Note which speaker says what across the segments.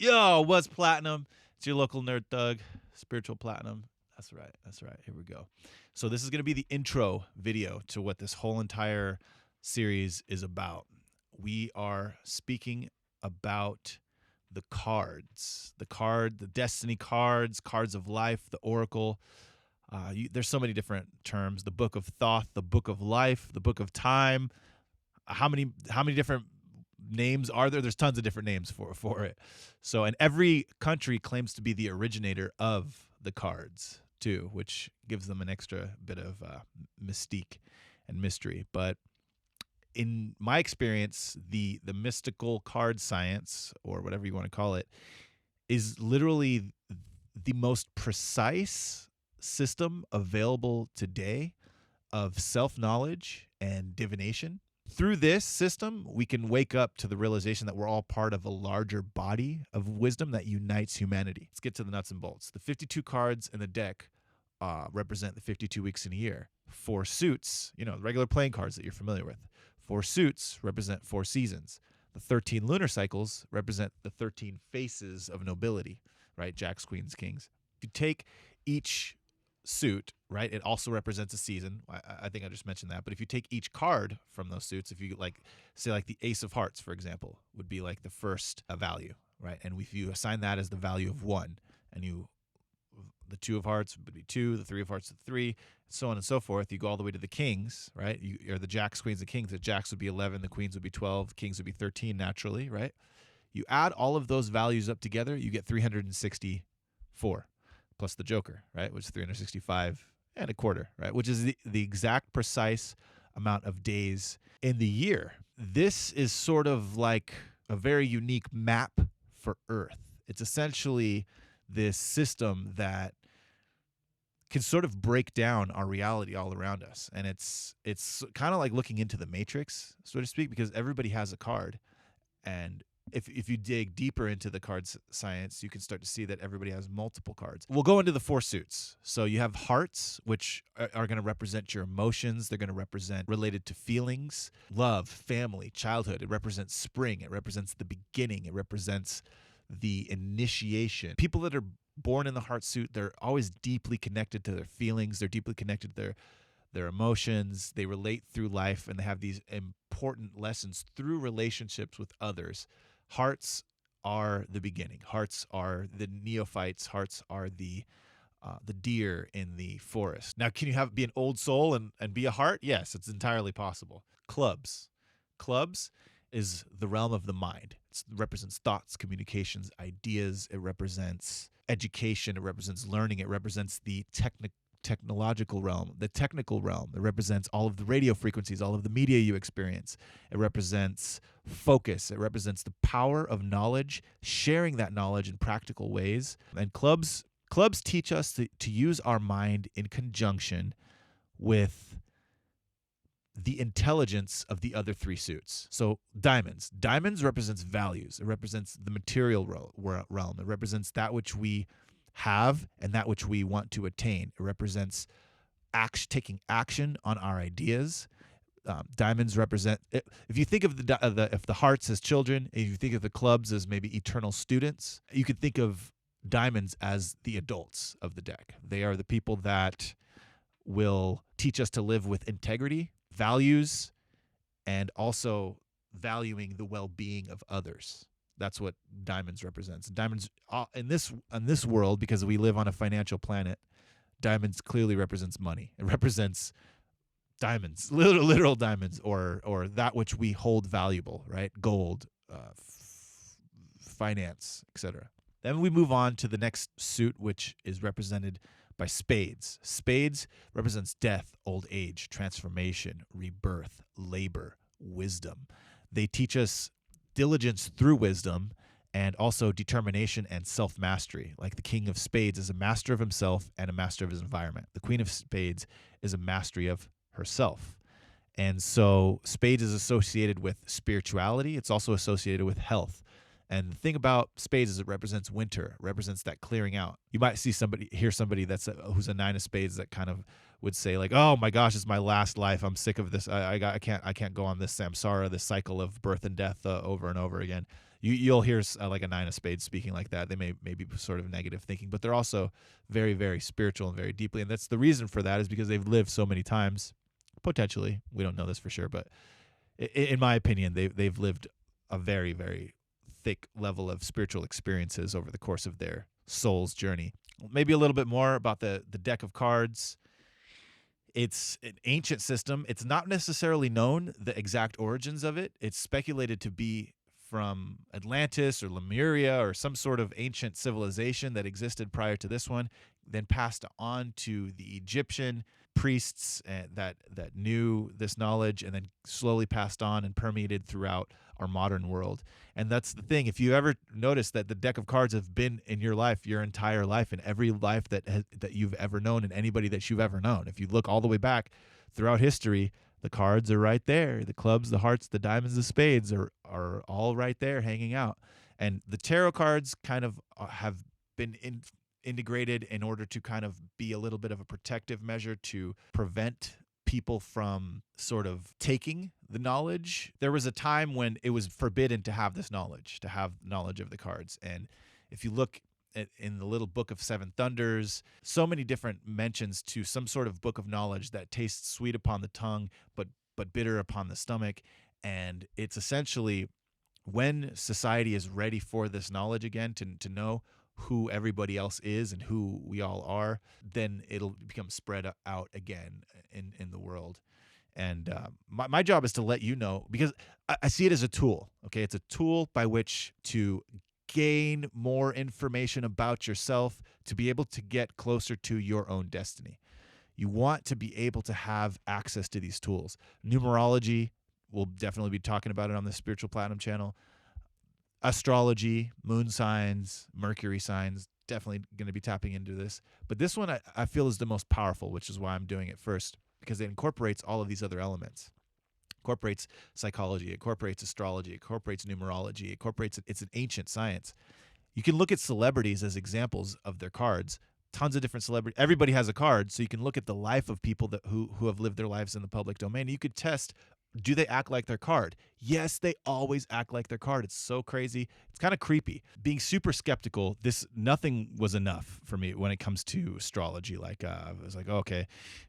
Speaker 1: Yo, what's platinum? It's your local nerd thug, spiritual platinum. That's right. That's right. Here we go. So this is going to be the intro video to what this whole entire series is about. We are speaking about the cards, the destiny cards, cards of life, the oracle. There's so many different terms: the book of Thoth, the book of life, the book of time. How many different names are there? There's tons of different names for it. So, and every country claims to be the originator of the cards too, which gives them an extra bit of mystique and mystery. But in my experience, the mystical card science, or whatever you want to call it, is literally the most precise system available today of self-knowledge and divination. Through this system, we can wake up to the realization that we're all part of a larger body of wisdom that unites humanity. Let's get to the nuts and bolts. The 52 cards in the deck represent the 52 weeks in a year. 4 suits, the regular playing cards that you're familiar with. 4 suits represent 4 seasons. The 13 lunar cycles represent the 13 faces of nobility, right? Jacks, queens, kings. If you take each suit, right, it also represents a season. I think I just mentioned that. But if you take each card from those suits, if you say the Ace of Hearts, for example, would be like the first value, right? And if you assign that as the value of 1, and the 2 of Hearts would be 2, the 3 of Hearts would be 3, so on and so forth. You go all the way to the kings, right? Or the jacks, queens, and kings. The jacks would be 11, the queens would be 12, the kings would be 13 naturally, right? You add all of those values up together, you get 364. Plus the Joker, right, which is 365 and a quarter, right, which is the exact precise amount of days in the year. This is sort of like a very unique map for Earth. It's essentially this system that can sort of break down our reality all around us. And it's kind of like looking into the Matrix, so to speak, because everybody has a card. And if you dig deeper into the cards science, you can start to see that everybody has multiple cards. We'll go into the 4 suits. So you have hearts, which are going to represent your emotions. They're going to represent related to feelings, love, family, childhood. It represents spring. It represents the beginning. It represents the initiation. People that are born in the heart suit, they're always deeply connected to their feelings. They're deeply connected to their emotions. They relate through life, and they have these important lessons through relationships with others. Hearts are the beginning. Hearts are the neophytes. Hearts are the deer in the forest. Now, can you be an old soul and be a heart? Yes, it's entirely possible. Clubs is the realm of the mind. It represents thoughts, communications, ideas. It represents education. It represents learning. It represents the technological realm, the technical realm. It represents all of the radio frequencies, all of the media you experience. It represents focus. It represents the power of knowledge, sharing that knowledge in practical ways. And clubs teach us to use our mind in conjunction with the intelligence of the other 3 suits. So diamonds represents values. It represents the material realm. It represents that which we have and that which we want to attain. It represents taking action on our ideas. Diamonds represent, if you think of the hearts as children, if you think of the clubs as maybe eternal students, you could think of diamonds as the adults of the deck. They are the people that will teach us to live with integrity, values, and also valuing the well-being of others. That's what diamonds represents. Diamonds in this world, because we live on a financial planet, diamonds clearly represents money. It represents diamonds, literal diamonds, or that which we hold valuable, right? Gold, finance, etc. Then we move on to the next suit, which is represented by spades. Spades represents death, old age, transformation, rebirth, labor, wisdom. They teach us diligence through wisdom, and also determination and self-mastery. Like the King of Spades is a master of himself and a master of his environment. The Queen of Spades is a mastery of herself. And so spades is associated with spirituality. It's also associated with health. And the thing about spades is it represents winter. It represents that clearing out. You might hear somebody who's a 9 of spades that kind of would say like, "Oh my gosh, it's my last life. I'm sick of this. I can't go on this samsara, this cycle of birth and death over and over again." You'll hear like a nine of spades speaking like that. They may be sort of negative thinking, but they're also very, very spiritual and very deeply. And that's the reason for that is because they've lived so many times. Potentially, we don't know this for sure, but in my opinion, they've lived a very, very thick level of spiritual experiences over the course of their soul's journey. Maybe a little bit more about the deck of cards. It's an ancient system. It's not necessarily known the exact origins of it. It's speculated to be from Atlantis or Lemuria or some sort of ancient civilization that existed prior to this one, then passed on to the Egyptian priests that knew this knowledge, and then slowly passed on and permeated throughout our modern world. And that's the thing. If you ever notice that the deck of cards have been in your life, your entire life, in every life that you've ever known, and anybody that you've ever known, if you look all the way back throughout history, the cards are right there. The clubs, the hearts, the diamonds, the spades are all right there hanging out. And the tarot cards kind of have been integrated in order to kind of be a little bit of a protective measure to prevent people from sort of taking the knowledge. There was a time when it was forbidden to have this knowledge, to have knowledge of the cards. And if you look in the little book of Seven Thunders, so many different mentions to some sort of book of knowledge that tastes sweet upon the tongue, but bitter upon the stomach. And it's essentially when society is ready for this knowledge again, to know who everybody else is and who we all are, then it'll become spread out again in the world. And my job is to let you know, because I see it as a tool. Okay, it's a tool by which to gain more information about yourself, to be able to get closer to your own destiny. You want to be able to have access to these tools. Numerology, we'll definitely be talking about it on the Spiritual Platinum channel. Astrology, moon signs, Mercury signs, definitely going to be tapping into this. But this one I feel is the most powerful, which is why I'm doing it first, because it incorporates all of these other elements. Incorporates psychology, incorporates astrology, incorporates numerology, it's an ancient science. You can look at celebrities as examples of their cards. Tons of different celebrities. Everybody has a card, so you can look at the life of people who have lived their lives in the public domain. You could test, do they act like their card? Yes, they always act like their card. It's so crazy. It's kind of creepy. Being super skeptical, nothing was enough for me when it comes to astrology. Like I was like, okay,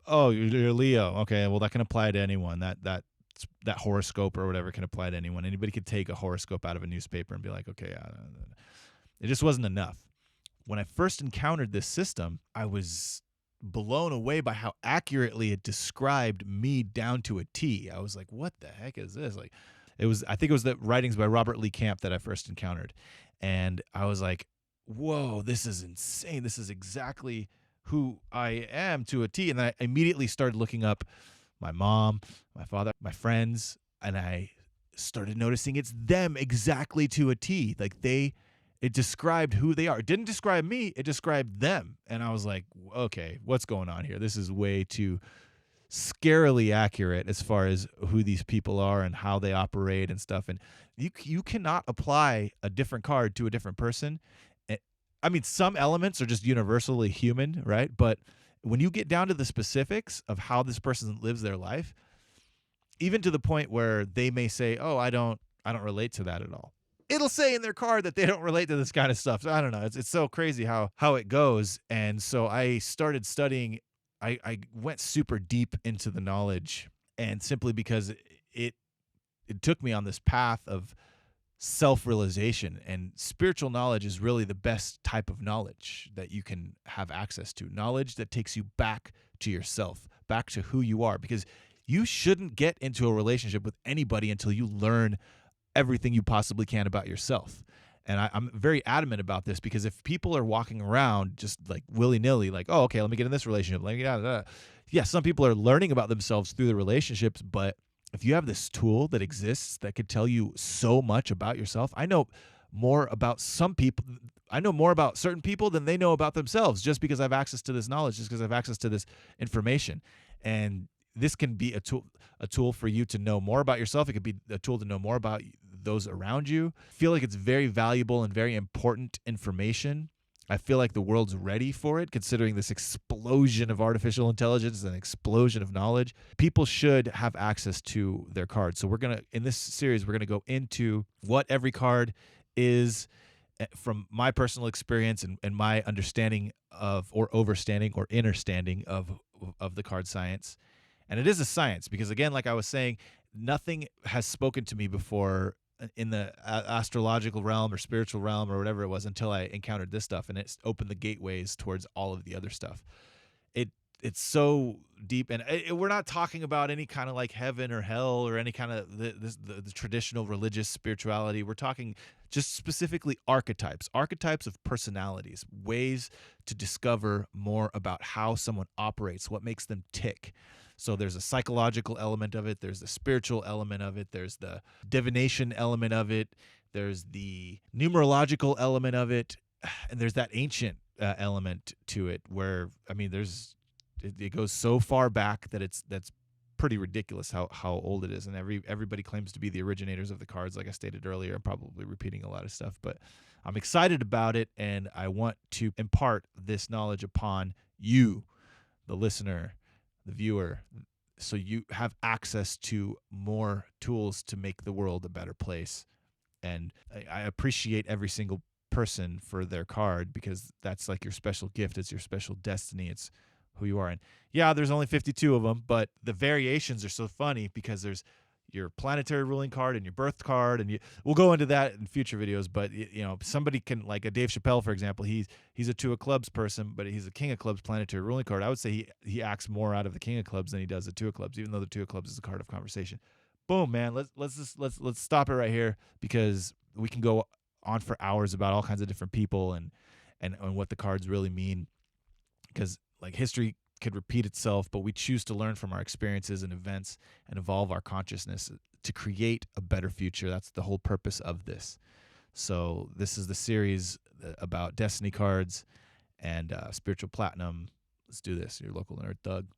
Speaker 1: oh, you're Leo. Okay, well that can apply to anyone. That horoscope or whatever can apply to anyone. Anybody could take a horoscope out of a newspaper and be like, okay, it just wasn't enough. When I first encountered this system, I was blown away by how accurately it described me down to a T. I was like, what the heck is this? Like, I think it was the writings by Robert Lee Camp that I first encountered. And I was like, whoa, this is insane. This is exactly who I am to a T. And then I immediately started looking up my mom, my father, my friends, and I started noticing it's them exactly to a T. Like it described who they are. It didn't describe me. It described them. And I was like, okay, what's going on here? This is way too scarily accurate as far as who these people are and how they operate and stuff. And you cannot apply a different card to a different person. I mean, some elements are just universally human, right? But when you get down to the specifics of how this person lives their life, even to the point where they may say, oh, I don't relate to that at all. It'll say in their card that they don't relate to this kind of stuff. So I don't know. It's so crazy how it goes. And so I started studying. I went super deep into the knowledge, and simply because it took me on this path of self-realization, and spiritual knowledge is really the best type of knowledge that you can have access to. Knowledge that takes you back to yourself, back to who you are, because you shouldn't get into a relationship with anybody until you learn everything you possibly can about yourself. And I'm very adamant about this, because if people are walking around just like willy-nilly, like, oh, okay, let me get in this relationship. Yeah, some people are learning about themselves through the relationships, but if you have this tool that exists that could tell you so much about yourself, I know more about some people. I know more about certain people than they know about themselves, just because I have access to this knowledge, just because I have access to this information. And this can be a tool for you to know more about yourself. It could be a tool to know more about those around you. I feel like it's very valuable and very important information. I feel like the world's ready for it, considering this explosion of artificial intelligence and explosion of knowledge. People should have access to their cards. So in this series, we're going to go into what every card is, from my personal experience and my understanding of, or overstanding or understanding of the card science. And it is a science because, again, like I was saying, nothing has spoken to me before in the astrological realm or spiritual realm or whatever it was until I encountered this stuff, and it's opened the gateways towards all of the other stuff. It it's so deep, and we're not talking about any kind of like heaven or hell or any kind of the traditional religious spirituality. We're talking just specifically archetypes of personalities, ways to discover more about how someone operates, what makes them tick. So there's a psychological element of it, there's the spiritual element of it, there's the divination element of it, there's the numerological element of it, and there's that ancient element to it where, I mean, it goes so far back that that's pretty ridiculous how old it is, and everybody claims to be the originators of the cards, like I stated earlier. I'm probably repeating a lot of stuff, but I'm excited about it, and I want to impart this knowledge upon you, the listener, the viewer, so you have access to more tools to make the world a better place. And I appreciate every single person for their card, because that's like your special gift. It's your special destiny. It's who you are. And yeah, there's only 52 of them, but the variations are so funny because there's your planetary ruling card and your birth card, and we'll go into that in future videos. But somebody can, like a Dave Chappelle, for example, he's a two of clubs person, but he's a king of clubs planetary ruling card. I would say he acts more out of the king of clubs than he does the two of clubs, even though the two of clubs is a card of conversation. Boom, man. Let's stop it right here, because we can go on for hours about all kinds of different people and what the cards really mean, because like history could repeat itself, but we choose to learn from our experiences and events and evolve our consciousness to create a better future. That's the whole purpose of this. So this is the series about Destiny cards and spiritual platinum. Let's do this. Your local nerd thug.